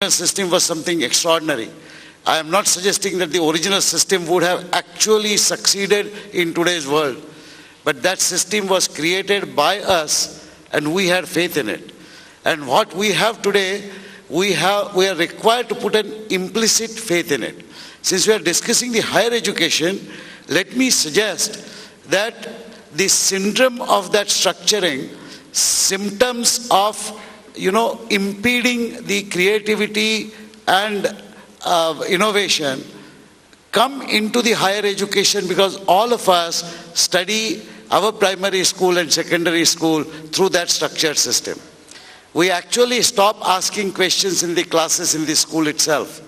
system was something extraordinary. I am not suggesting that the original system would have actually succeeded in today's world. But that system was created by us and we had faith in it. And what we have today, we are required to put an implicit faith in it. Since we are discussing the higher education, let me suggest that the syndrome of that structuring, symptoms of impeding the creativity and innovation come into the higher education because all of us study our primary school and secondary school through that structured system. We actually stop asking questions in the classes in the school itself.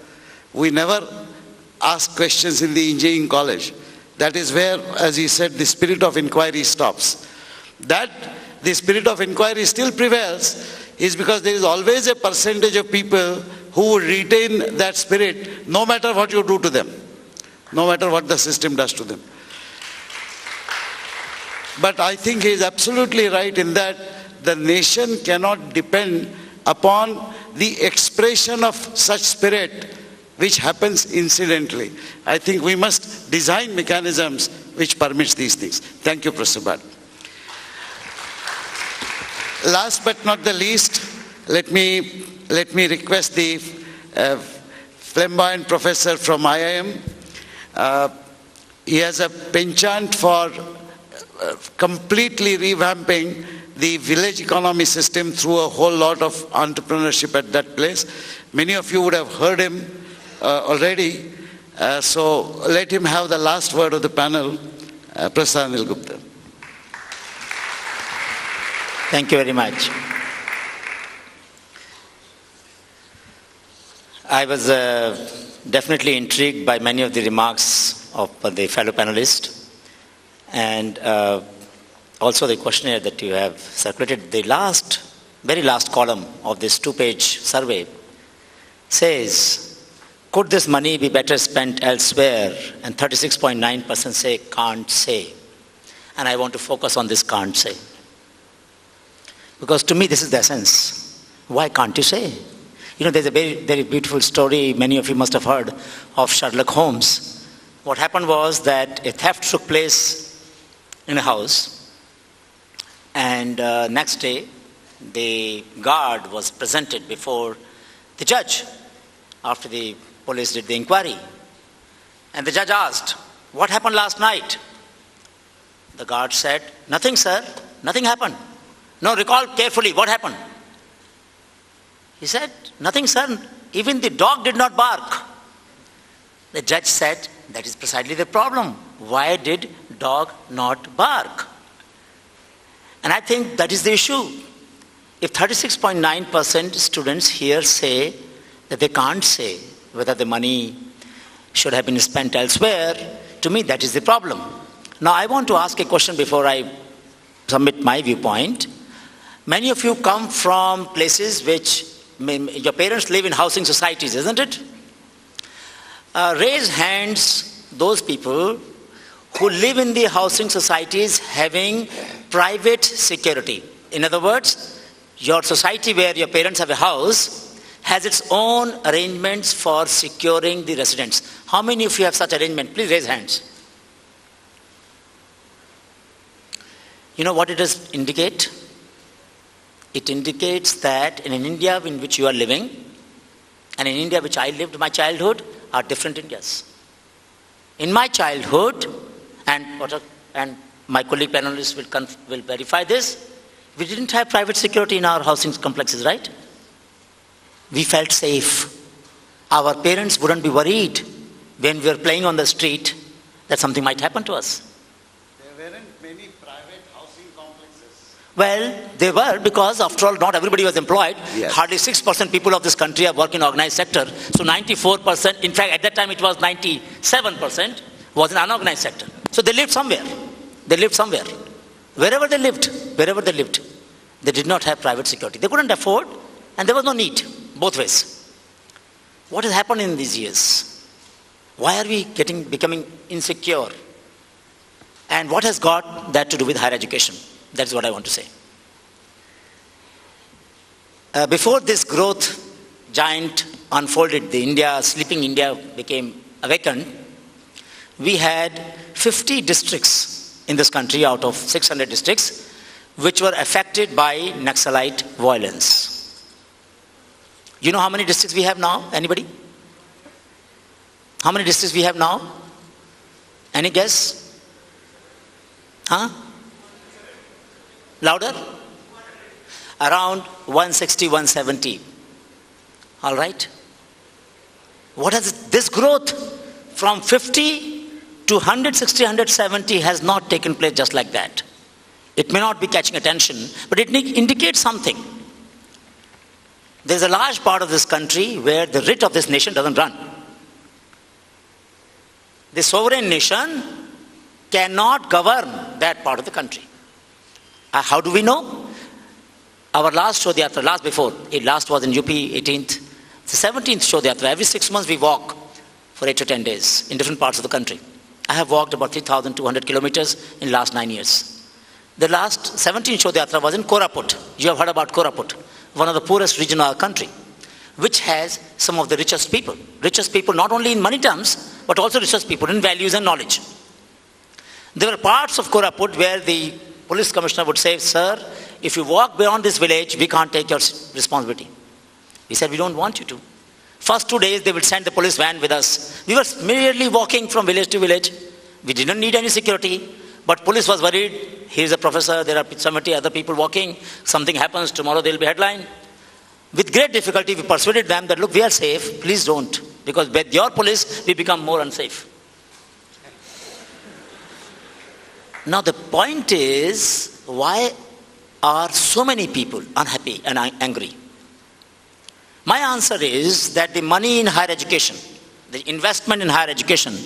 We never ask questions in the engineering college. That is where, as he said, the spirit of inquiry stops. That the spirit of inquiry still prevails is because there is always a percentage of people who would retain that spirit no matter what you do to them, no matter what the system does to them. But I think he is absolutely right in that the nation cannot depend upon the expression of such spirit which happens incidentally. I think we must design mechanisms which permits these things. Thank you, Professor Bhat. Last but not the least, let me request the flamboyant professor from IIM. He has a penchant for completely revamping the village economy system through a whole lot of entrepreneurship at that place. Many of you would have heard him already. So let him have the last word of the panel, Professor Anil Gupta. Thank you very much. I was definitely intrigued by many of the remarks of the fellow panelists, and also the questionnaire that you have circulated. The very last column of this 2-page survey says, could this money be better spent elsewhere? And 36.9% say can't say. And I want to focus on this can't say. Because to me, this is the essence. Why can't you say? There's a very, very beautiful story, many of you must have heard, of Sherlock Holmes. What happened was that a theft took place in a house, and next day, the guard was presented before the judge after the police did the inquiry. And the judge asked, what happened last night? The guard said, nothing, sir, nothing happened. No, recall carefully, what happened? He said, nothing, sir, even the dog did not bark. The judge said, that is precisely the problem. Why did dog not bark? And I think that is the issue. If 36.9% students here say that they can't say whether the money should have been spent elsewhere, to me that is the problem. Now I want to ask a question before I submit my viewpoint. Many of you come from places which your parents live in housing societies, isn't it? Raise hands, those people who live in the housing societies having private security. In other words, your society where your parents have a house has its own arrangements for securing the residents. How many of you have such arrangement? Please raise hands. You know what it does indicate? It indicates that in an India in which you are living and in India which I lived my childhood are different Indias. In my childhood, and my colleague panelists will verify this, we didn't have private security in our housing complexes, right? We felt safe. Our parents wouldn't be worried when we were playing on the street that something might happen to us. There weren't many private housing complexes. Well, they were because, after all, not everybody was employed. Yes. Hardly 6% people of this country are working in organized sector. So 94%, in fact, at that time it was 97%, was in unorganized sector. So they lived somewhere. They lived somewhere. Wherever they lived, they did not have private security. They couldn't afford, and there was no need, both ways. What has happened in these years? Why are we becoming insecure? And what has got that to do with higher education? That's what I want to say. Before this growth giant unfolded, sleeping India became awakened, we had 50 districts in this country out of 600 districts which were affected by Naxalite violence. You know how many districts we have now? Anybody? How many districts we have now? Any guess? Huh? Louder? Around 160, 170. All right? What has this growth from 50 to 160, 170 has not taken place just like that. It may not be catching attention, but it indicates something. There's a large part of this country where the writ of this nation doesn't run. The sovereign nation cannot govern that part of the country. How do we know? Our last Shodhyatra, last was in UP 18th, the 17th Shodhyatra. Every 6 months we walk for 8 to 10 days in different parts of the country. I have walked about 3,200 kilometers in the last 9 years. The last 17th Shodhyatra was in Koraput. You have heard about Koraput, one of the poorest regions of our country, which has some of the richest people. Richest people not only in money terms, but also richest people in values and knowledge. There were parts of Koraput where the police commissioner would say, "Sir, if you walk beyond this village, we can't take your responsibility." We said, "We don't want you to." First 2 days, they would send the police van with us. We were merely walking from village to village. We didn't need any security, but police was worried. Here's a professor, there are 70 other people walking. Something happens, tomorrow there will be headline. With great difficulty, we persuaded them that, "Look, we are safe, please don't. Because with your police, we become more unsafe." Now the point is, why are so many people unhappy and angry? My answer is that the money in higher education, the investment in higher education,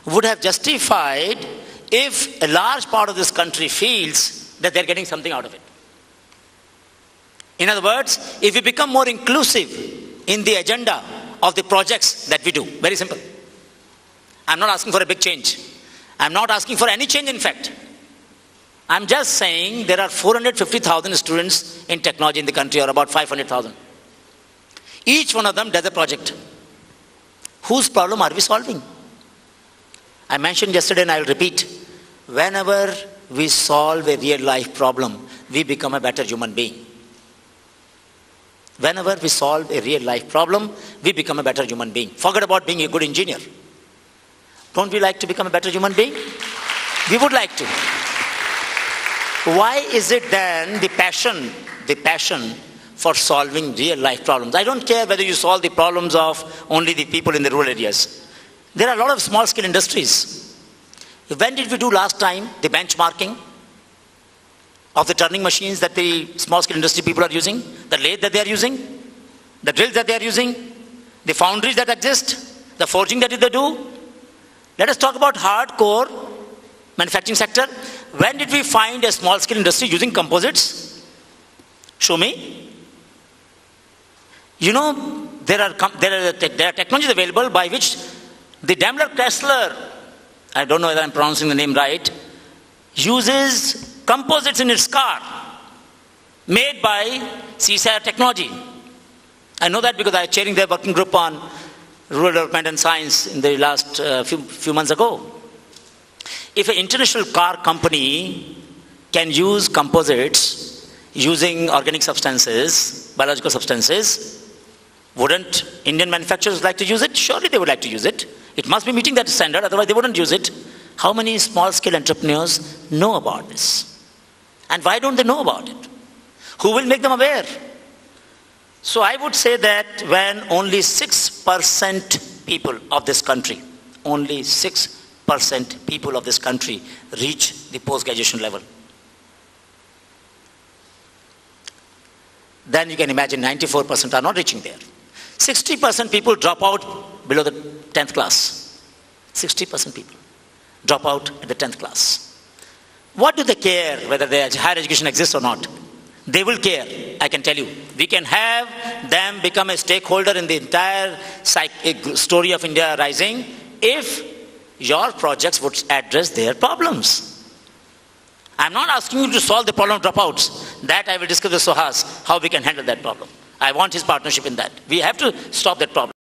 would have justified if a large part of this country feels that they're getting something out of it. In other words, if we become more inclusive in the agenda of the projects that we do, very simple. I'm not asking for a big change. I'm not asking for any change, in fact. I'm just saying there are 450,000 students in technology in the country, or about 500,000. Each one of them does a project. Whose problem are we solving? I mentioned yesterday and I will repeat. Whenever we solve a real life problem, we become a better human being. Whenever we solve a real life problem, we become a better human being. Forget about being a good engineer. Don't we like to become a better human being? We would like to. Why is it then the passion for solving real life problems? I don't care whether you solve the problems of only the people in the rural areas. There are a lot of small scale industries. When did we do last time the benchmarking of the turning machines that the small scale industry people are using, the lathe that they are using, the drills that they are using, the foundries that exist, the forging that they do? Let us talk about hardcore manufacturing sector. When did we find a small scale industry using composites? Show me. You know, there are technologies available by which the Daimler Chrysler, I don't know whether I'm pronouncing the name right, uses composites in its car made by CSIR technology. I know that because I was chairing their working group on rural development and science in the last few months ago. If an international car company can use composites using organic substances, biological substances, wouldn't Indian manufacturers like to use it? Surely they would like to use it. It must be meeting that standard, otherwise they wouldn't use it. How many small-scale entrepreneurs know about this? And why don't they know about it? Who will make them aware? So I would say that when only 6% people of this country, only 6% people of this country reach the post-graduation level, then you can imagine 94% are not reaching there. 60% people drop out below the 10th class. 60% people drop out at the 10th class. What do they care whether their higher education exists or not? They will care, I can tell you. We can have them become a stakeholder in the entire story of India rising if your projects would address their problems. I'm not asking you to solve the problem of dropouts. That I will discuss with Suhas, how we can handle that problem. I want his partnership in that. We have to stop that problem.